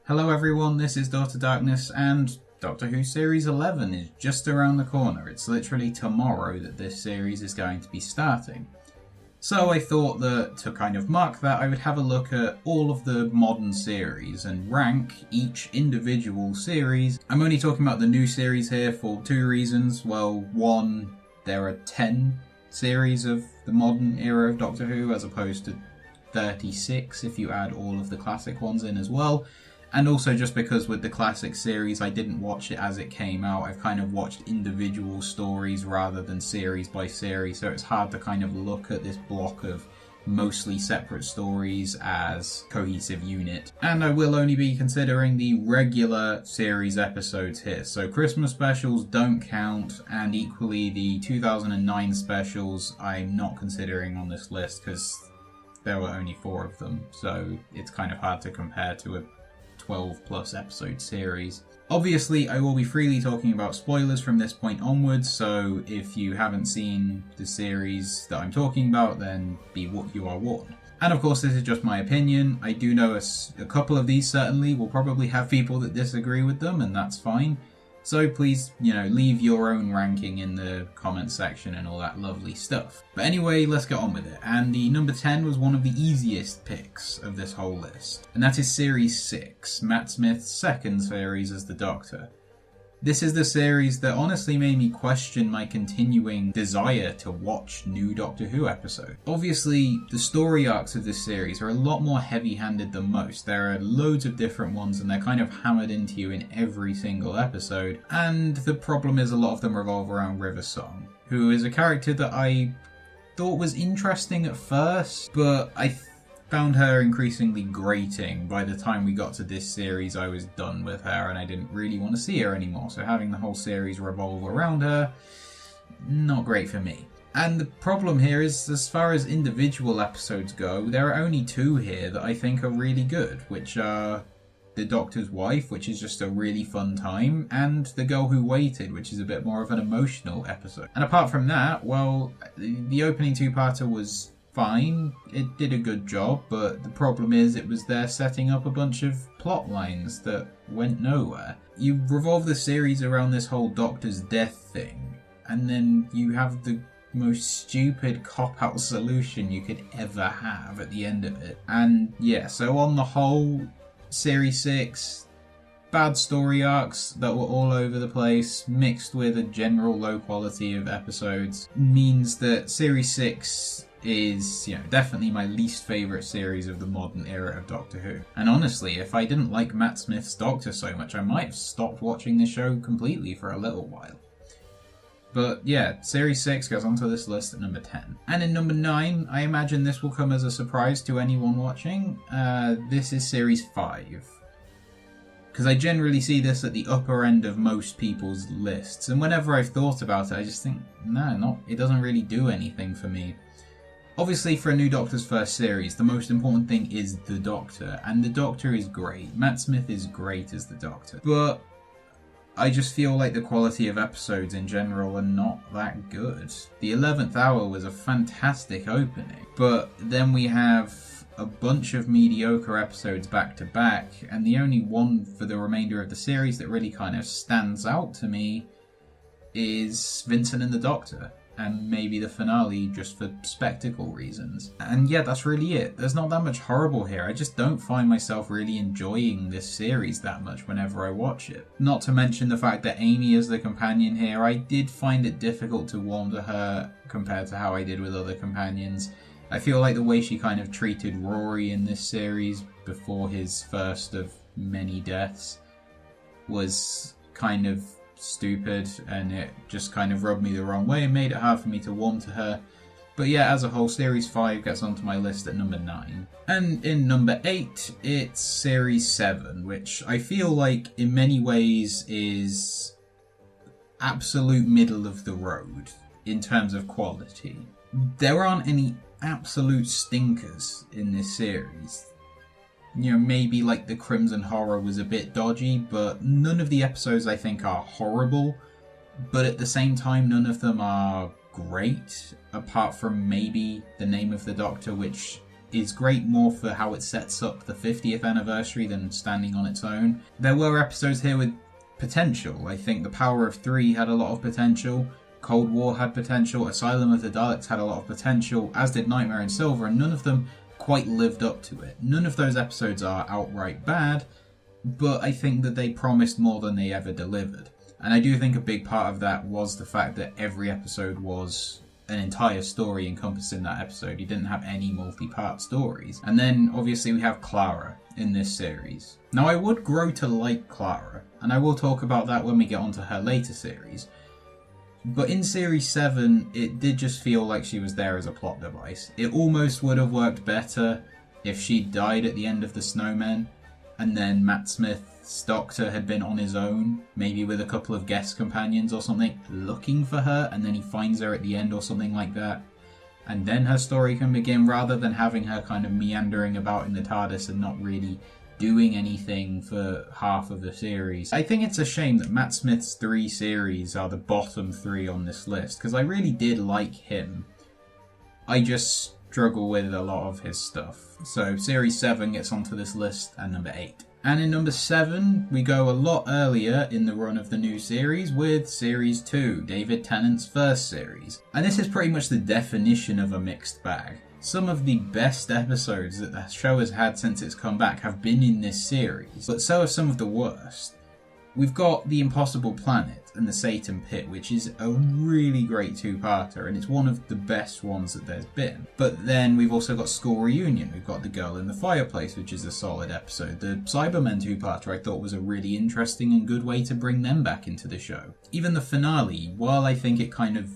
Hello everyone, this is Daughter Darkness, and Doctor Who Series 11 is just around the corner. It's literally tomorrow that this series is going to be starting. So I thought that to kind of mark that, I would have a look at all of the modern series and rank each individual series. I'm only talking about the new series here for two reasons. Well, one, there are 10 series of the modern era of Doctor Who as opposed to 36 if you add all of the classic ones in as well. And also just because with the classic series I didn't watch it as it came out, I've kind of watched individual stories rather than series by series, so it's hard to kind of look at this block of mostly separate stories as cohesive unit. And I will only be considering the regular series episodes here, so Christmas specials don't count, and equally the 2009 specials I'm not considering on this list because there were only 4 of them, so it's kind of hard to compare to a 12 plus episode series. Obviously, I will be freely talking about spoilers from this point onwards, so if you haven't seen the series that I'm talking about, then you are warned. And of course, this is just my opinion. I do know a couple of these certainly will probably have people that disagree with them, and that's fine. So please, leave your own ranking in the comment section and all that lovely stuff. But anyway, let's get on with it. And the number 10 was one of the easiest picks of this whole list. And that is Series 6, Matt Smith's second series as the Doctor. This is the series that honestly made me question my continuing desire to watch new Doctor Who episodes. Obviously, the story arcs of this series are a lot more heavy-handed than most. There are loads of different ones and they're kind of hammered into you in every single episode. And the problem is a lot of them revolve around River Song, who is a character that I thought was interesting at first, but I found her increasingly grating. By the time we got to this series, I was done with her and I didn't really want to see her anymore. So having the whole series revolve around her, not great for me. And the problem here is, as far as individual episodes go, there are only 2 here that I think are really good, which are The Doctor's Wife, which is just a really fun time, and The Girl Who Waited, which is a bit more of an emotional episode. And apart from that, well, the opening 2-parter was fine, it did a good job, but the problem is it was there setting up a bunch of plot lines that went nowhere. You revolve the series around this whole Doctor's death thing, and then you have the most stupid cop-out solution you could ever have at the end of it. And yeah, so on the whole, Series 6, bad story arcs that were all over the place, mixed with a general low quality of episodes, means that Series 6 is, definitely my least favourite series of the modern era of Doctor Who. And honestly, if I didn't like Matt Smith's Doctor so much, I might have stopped watching the show completely for a little while. But yeah, Series 6 goes onto this list at number 10. And in number 9, I imagine this will come as a surprise to anyone watching, this is Series 5. Because I generally see this at the upper end of most people's lists, and whenever I've thought about it, I just think, it doesn't really do anything for me. Obviously, for a new Doctor's first series, the most important thing is the Doctor, and the Doctor is great. Matt Smith is great as the Doctor, but I just feel like the quality of episodes in general are not that good. The 11th Hour was a fantastic opening, but then we have a bunch of mediocre episodes back to back, and the only one for the remainder of the series that really kind of stands out to me is Vincent and the Doctor. And maybe the finale just for spectacle reasons. And yeah, that's really it. There's not that much horrible here. I just don't find myself really enjoying this series that much whenever I watch it. Not to mention the fact that Amy is the companion here. I did find it difficult to warm to her compared to how I did with other companions. I feel like the way she kind of treated Rory in this series before his first of many deaths was kind of stupid, and it just kind of rubbed me the wrong way and made it hard for me to warm to her. But yeah, as a whole, Series 5 gets onto my list at number 9. And in number 8, it's Series 7, which I feel like in many ways is absolute middle of the road in terms of quality. There aren't any absolute stinkers in this series. Maybe like the Crimson Horror was a bit dodgy, but none of the episodes I think are horrible, but at the same time none of them are great, apart from maybe The Name of the Doctor, which is great more for how it sets up the 50th anniversary than standing on its own. There were episodes here with potential. I think The Power of Three had a lot of potential, Cold War had potential, Asylum of the Daleks had a lot of potential, as did Nightmare in Silver, and none of them quite lived up to it. None of those episodes are outright bad, but I think that they promised more than they ever delivered. And I do think a big part of that was the fact that every episode was an entire story encompassed in that episode. You didn't have any multi-part stories. And then obviously we have Clara in this series. Now I would grow to like Clara, and I will talk about that when we get onto her later series. But in Series 7, it did just feel like she was there as a plot device. It almost would have worked better if she died at the end of The Snowmen, and then Matt Smith's Doctor had been on his own, maybe with a couple of guest companions or something, looking for her, and then he finds her at the end or something like that. And then her story can begin, rather than having her kind of meandering about in the TARDIS and not really doing anything for half of the series. I think it's a shame that Matt Smith's 3 series are the bottom 3 on this list, because I really did like him. I just struggle with a lot of his stuff. So Series 7 gets onto this list, and number 8. And in number 7, we go a lot earlier in the run of the new series with Series 2, David Tennant's first series. And this is pretty much the definition of a mixed bag. Some of the best episodes that the show has had since its comeback have been in this series, but so have some of the worst. We've got The Impossible Planet and The Satan Pit, which is a really great two-parter, and it's one of the best ones that there's been. But then we've also got School Reunion, we've got The Girl in the Fireplace, which is a solid episode. The Cybermen two-parter I thought was a really interesting and good way to bring them back into the show. Even the finale, while I think it kind of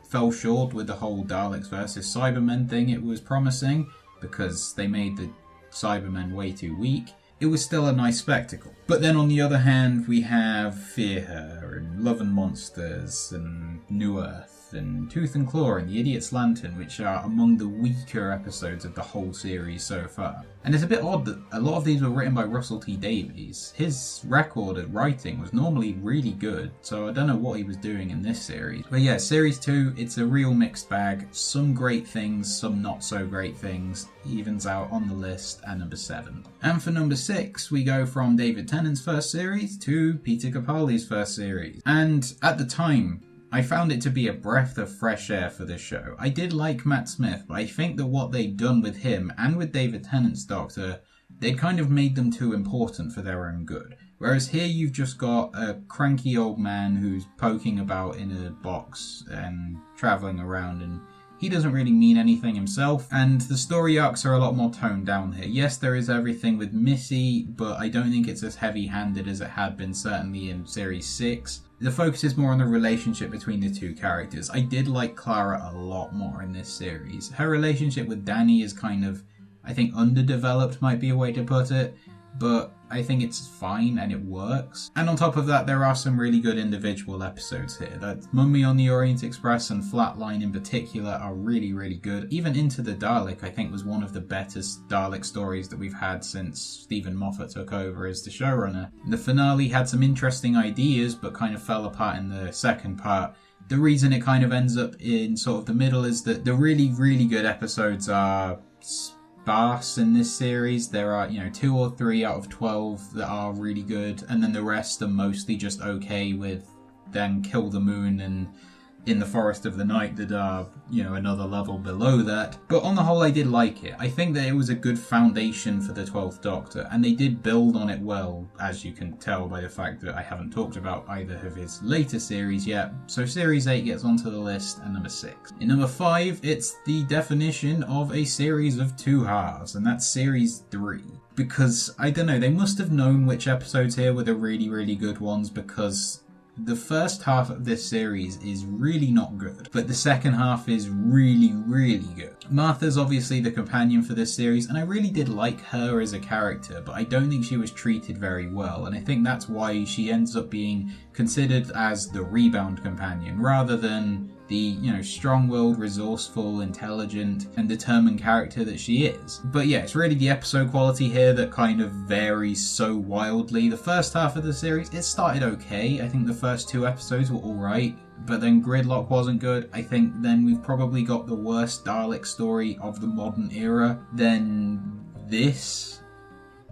fell short with the whole Daleks versus Cybermen thing, it was promising because they made the Cybermen way too weak. It was still a nice spectacle. But then on the other hand, we have Fear Her and Love and Monsters and New Earth and Tooth and Claw and The Idiot's Lantern, which are among the weaker episodes of the whole series so far. And it's a bit odd that a lot of these were written by Russell T Davies. His record at writing was normally really good, so I don't know what he was doing in this series. But yeah, Series 2, it's a real mixed bag. Some great things, some not so great things. Evens out on the list at number 7. And for number 6, we go from David Tennant's first series to Peter Capaldi's first series. And at the time, I found it to be a breath of fresh air for this show. I did like Matt Smith, but I think that what they'd done with him and with David Tennant's Doctor, they'd kind of made them too important for their own good. Whereas here you've just got a cranky old man who's poking about in a box and travelling around, and he doesn't really mean anything himself, and the story arcs are a lot more toned down here. Yes, there is everything with Missy, but I don't think it's as heavy-handed as it had been certainly in Series 6. The focus is more on the relationship between the two characters. I did like Clara a lot more in this series. Her relationship with Danny is kind of, I think, underdeveloped might be a way to put it, but I think it's fine and it works. And on top of that, there are some really good individual episodes here. That Mummy on the Orient Express and Flatline in particular are really, really good. Even Into the Dalek, I think, was one of the better Dalek stories that we've had since Stephen Moffat took over as the showrunner. The finale had some interesting ideas, but kind of fell apart in the second part. The reason it kind of ends up in sort of the middle is that the really, really good episodes are sparse in this series. There are, 2 or 3 out of 12 that are really good, and then the rest are mostly just okay, with then Kill the Moon and In the Forest of the Night that are, another level below that. But on the whole, I did like it. I think that it was a good foundation for the 12th Doctor, and they did build on it well, as you can tell by the fact that I haven't talked about either of his later series yet. So Series 8 gets onto the list at number 6. In number 5, it's the definition of a series of 2 halves, and that's Series 3. Because, I don't know, they must have known which episodes here were the really, really good ones, because the first half of this series is really not good, but the second half is really, really good. Martha's obviously the companion for this series, and I really did like her as a character, but I don't think she was treated very well, and I think that's why she ends up being considered as the rebound companion, rather than the, strong-willed, resourceful, intelligent, and determined character that she is. But yeah, it's really the episode quality here that kind of varies so wildly. The first half of the series, it started okay. I think the first 2 episodes were alright, but then Gridlock wasn't good. I think then we've probably got the worst Dalek story of the modern era. Then this,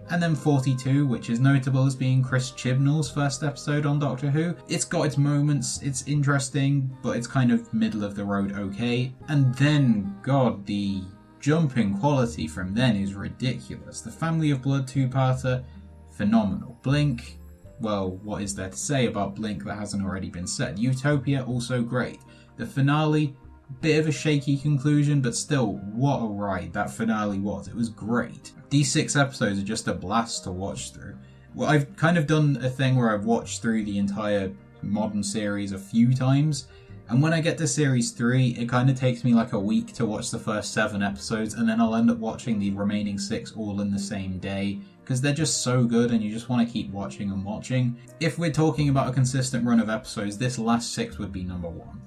and then 42, which is notable as being Chris Chibnall's first episode on Doctor Who. It's got its moments, it's interesting, but it's kind of middle of the road okay. And then, God, the jump in quality from then is ridiculous. The Family of Blood 2-parter, phenomenal. Blink, well, what is there to say about Blink that hasn't already been said? Utopia, also great. The finale, bit of a shaky conclusion, but still, what a ride that finale was. It was great. These 6 episodes are just a blast to watch through. Well, I've kind of done a thing where I've watched through the entire modern series a few times, and when I get to series 3, it kind of takes me like a week to watch the first 7 episodes, and then I'll end up watching the remaining 6 all in the same day, because they're just so good and you just want to keep watching and watching. If we're talking about a consistent run of episodes, this last 6 would be number 1.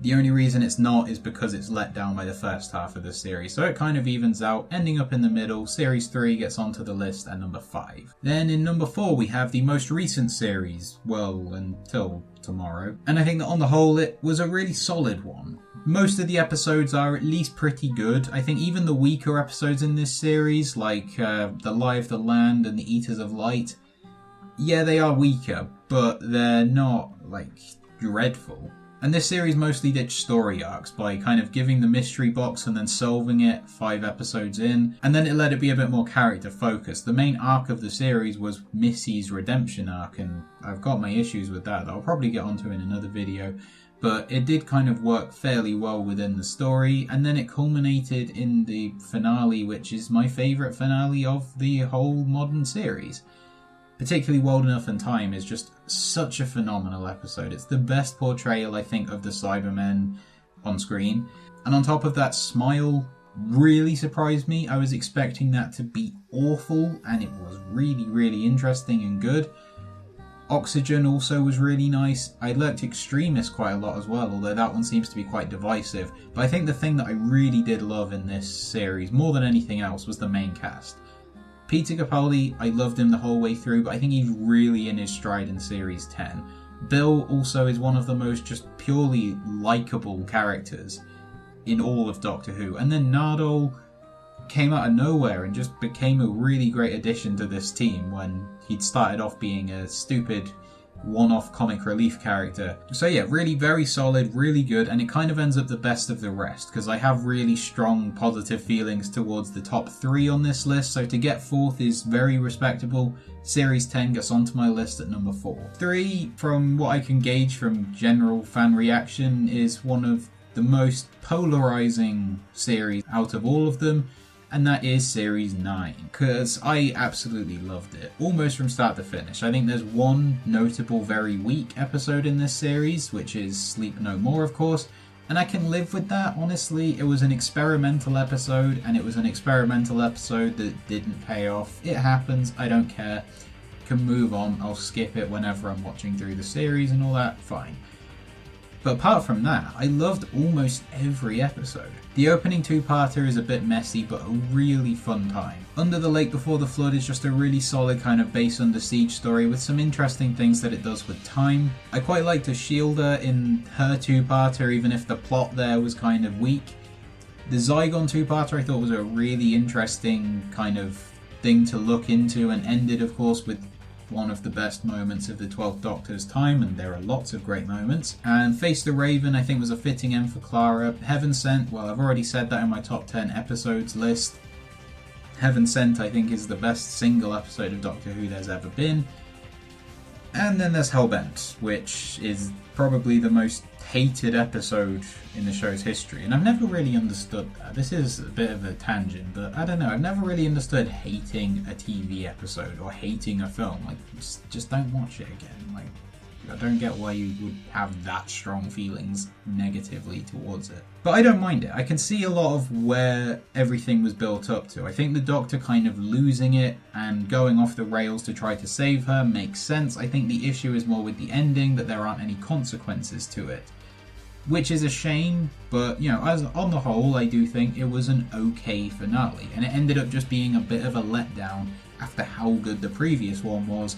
The only reason it's not is because it's let down by the first half of the series, so it kind of evens out, ending up in the middle. Series 3 gets onto the list at number 5. Then in number 4 we have the most recent series, well, until tomorrow, and I think that on the whole it was a really solid one. Most of the episodes are at least pretty good. I think even the weaker episodes in this series, like The Lie of the Land and The Eaters of Light, yeah, they are weaker, but they're not, like, dreadful. And this series mostly did story arcs by kind of giving the mystery box and then solving it 5 episodes in, and then it let it be a bit more character focused. The main arc of the series was Missy's redemption arc, and I've got my issues with that I'll probably get onto in another video, but it did kind of work fairly well within the story, and then it culminated in the finale, which is my favourite finale of the whole modern series. Particularly World Enough and Time is just such a phenomenal episode. It's the best portrayal, I think, of the Cybermen on screen. And on top of that, Smile really surprised me. I was expecting that to be awful, and it was really, really interesting and good. Oxygen also was really nice. I liked Extremist quite a lot as well, although that one seems to be quite divisive. But I think the thing that I really did love in this series, more than anything else, was the main cast. Peter Capaldi, I loved him the whole way through, but I think he's really in his stride in Series 10. Bill also is one of the most just purely likeable characters in all of Doctor Who. And then Nardole came out of nowhere and just became a really great addition to this team when he'd started off being a stupid one-off comic relief character. So yeah, really very solid, really good, and it kind of ends up the best of the rest, because I have really strong positive feelings towards the top 3 on this list, so to get 4th is very respectable. Series 10 gets onto my list at number 4. 3, from what I can gauge from general fan reaction, is one of the most polarizing series out of all of them, and that is Series 9, because I absolutely loved it, almost from start to finish. I think there's one notable very weak episode in this series, which is Sleep No More, of course, and I can live with that, honestly. It was an experimental episode, and it was an experimental episode that didn't pay off. It happens, I don't care. Can move on, I'll skip it whenever I'm watching through the series and all that, fine. But apart from that, I loved almost every episode. The opening 2-parter is a bit messy, but a really fun time. Under the Lake Before the Flood is just a really solid kind of base under siege story with some interesting things that it does with time. I quite liked Ashilda in her 2-parter, even if the plot there was kind of weak. The Zygon 2-parter I thought was a really interesting kind of thing to look into, and ended, of course, with one of the best moments of the 12th Doctor's time, and there are lots of great moments. And Face the Raven I think was a fitting end for Clara. Heaven Sent, well, I've already said that in my top 10 episodes list. Heaven Sent I think is the best single episode of Doctor Who there's ever been. And then there's Hellbent, which is probably the most hated episode in the show's history, and I've never really understood that. This is a bit of a tangent, but I don't know, I've never really understood hating a TV episode or hating a film. Like, just don't watch it again. Like, I don't get why you would have that strong feelings negatively towards it. But I don't mind it. I can see a lot of where everything was built up to. I think the Doctor kind of losing it and going off the rails to try to save her makes sense. I think the issue is more with the ending, that there aren't any consequences to it. which is a shame, but you know, as on the whole, I do think it was an okay finale, and it ended up just being a bit of a letdown after how good the previous one was.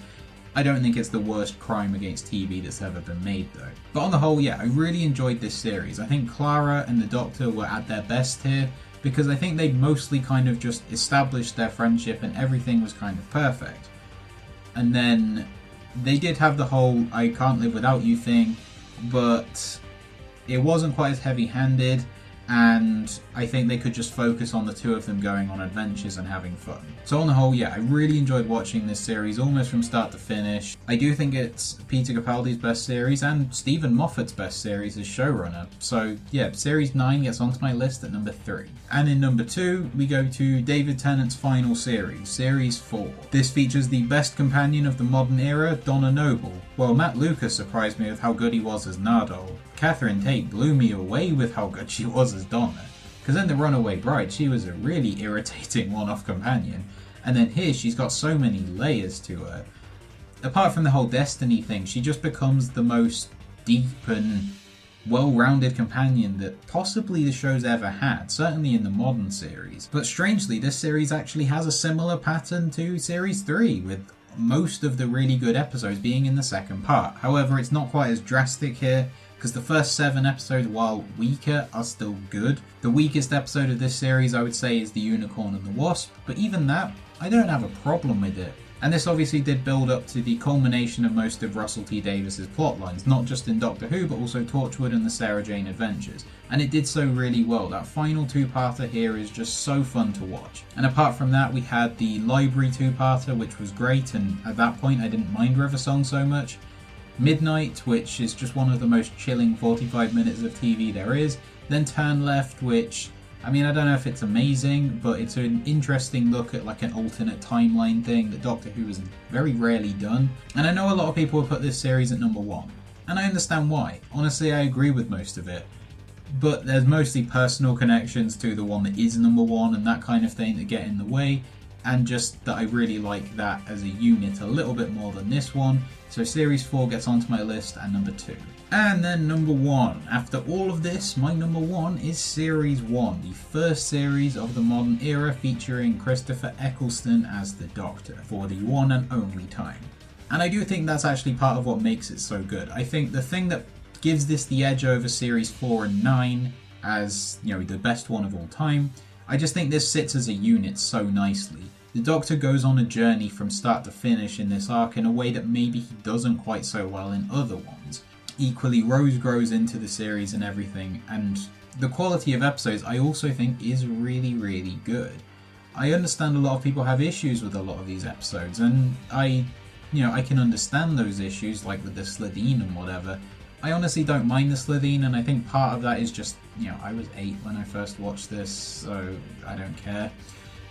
I don't think it's the worst crime against TV that's ever been made though. But on the whole, yeah, I really enjoyed this series. I think Clara and the Doctor were at their best here, because I think they mostly kind of just established their friendship and everything was kind of perfect. And then they did have the whole I can't live without you thing, but it wasn't quite as heavy-handed, and I think they could just focus on the two of them going on adventures and having fun. So on the whole, yeah, I really enjoyed watching this series almost from start to finish. I do think it's Peter Capaldi's best series and Stephen Moffat's best series as showrunner. So yeah, Series 9 gets onto my list at number 3. And in number 2, we go to David Tennant's final series, Series 4. This features the best companion of the modern era, Donna Noble. Well, Matt Lucas surprised me with how good he was as Nardole. Catherine Tate blew me away with how good she was as Donna. Because in The Runaway Bride, she was a really irritating one-off companion. And then here, she's got so many layers to her. Apart from the whole Destiny thing, she just becomes the most deep and well-rounded companion that possibly the show's ever had, certainly in the modern series. But strangely, this series actually has a similar pattern to Series 3, with most of the really good episodes being in the second part. However, it's not quite as drastic here, because the first 7 episodes, while weaker, are still good. The weakest episode of this series, I would say, is The Unicorn and the Wasp, but even that, I don't have a problem with it. And this obviously did build up to the culmination of most of Russell T Davies' plotlines, not just in Doctor Who, but also Torchwood and the Sarah Jane Adventures. And it did so really well. That final 2-parter here is just so fun to watch. And apart from that, we had the Library 2-parter, which was great, and at that point I didn't mind River Song so much. Midnight, which is just one of the most chilling 45 minutes of TV there is. Then Turn Left, which, I mean, I don't know if it's amazing, but it's an interesting look at like an alternate timeline thing that Doctor Who has very rarely done. And I know a lot of people will put this series at number 1, and I understand why. Honestly, I agree with most of it. But there's mostly personal connections to the one that is number 1 and that kind of thing that get in the way. And just that I really like that as a unit a little bit more than this one. So Series 4 gets onto my list at number 2. And then number 1. After all of this, my number 1 is Series 1, the first series of the modern era featuring Christopher Eccleston as the Doctor for the one and only time. And I do think that's actually part of what makes it so good. I think the thing that gives this the edge over Series 4 and 9 as, you know, the best one of all time, I just think this sits as a unit so nicely. The Doctor goes on a journey from start to finish in this arc in a way that maybe he doesn't quite so well in other ones. Equally, Rose grows into the series and everything, and the quality of episodes I also think is really, really good. I understand a lot of people have issues with a lot of these episodes, and I can understand those issues, like with the Slitheen and whatever. I honestly don't mind the Slitheen, and I think part of that is just, I was 8 when I first watched this, so I don't care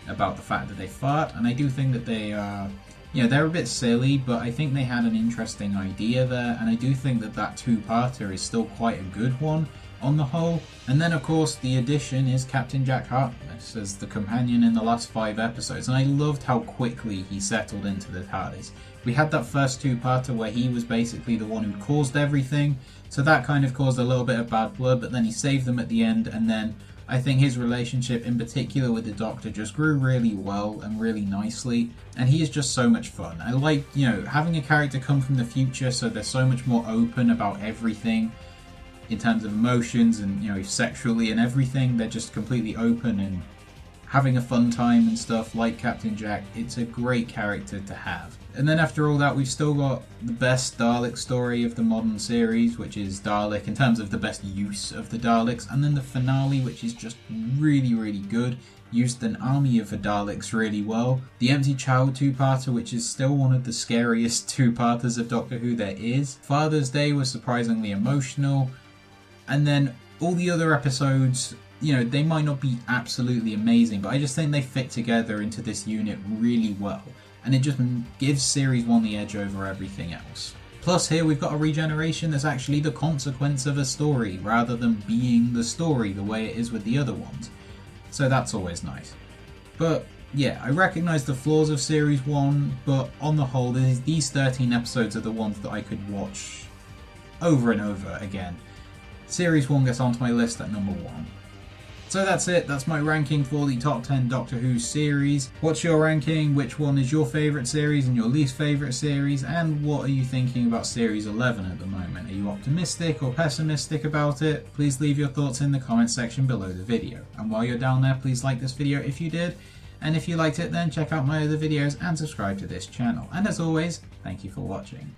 about the fact that they fart, and I do think that they are, they're a bit silly, but I think they had an interesting idea there, and I do think that that 2-parter is still quite a good one on the whole. And then of course the addition is Captain Jack Harkness as the companion in the last 5 episodes, and I loved how quickly he settled into the TARDIS. We had that first 2-parter where he was basically the one who caused everything, so that kind of caused a little bit of bad blood, but then he saved them at the end, and then I think his relationship in particular with the Doctor just grew really well and really nicely, and he is just so much fun. I like, having a character come from the future, so they're so much more open about everything in terms of emotions and, sexually and everything. They're just completely open and having a fun time and stuff, like Captain Jack. It's a great character to have. And then after all that, we've still got the best Dalek story of the modern series, which is Dalek in terms of the best use of the Daleks, and then the finale, which is just really, really good. Used an army of the Daleks really well. The Empty Child 2-parter, which is still one of the scariest 2-parters of Doctor Who there is. Father's Day was surprisingly emotional. And then all the other episodes, they might not be absolutely amazing, but I just think they fit together into this unit really well. And it just gives Series 1 the edge over everything else. Plus here we've got a regeneration that's actually the consequence of a story, rather than being the story the way it is with the other ones. So that's always nice. But yeah, I recognise the flaws of Series 1, but on the whole, these 13 episodes are the ones that I could watch over and over again. Series 1 gets onto my list at number 1. So that's it, that's my ranking for the top 10 Doctor Who series. What's your ranking? Which one is your favourite series and your least favourite series? And what are you thinking about Series 11 at the moment? Are you optimistic or pessimistic about it? Please leave your thoughts in the comment section below the video. And while you're down there, please like this video if you did. And if you liked it, then check out my other videos and subscribe to this channel. And as always, thank you for watching.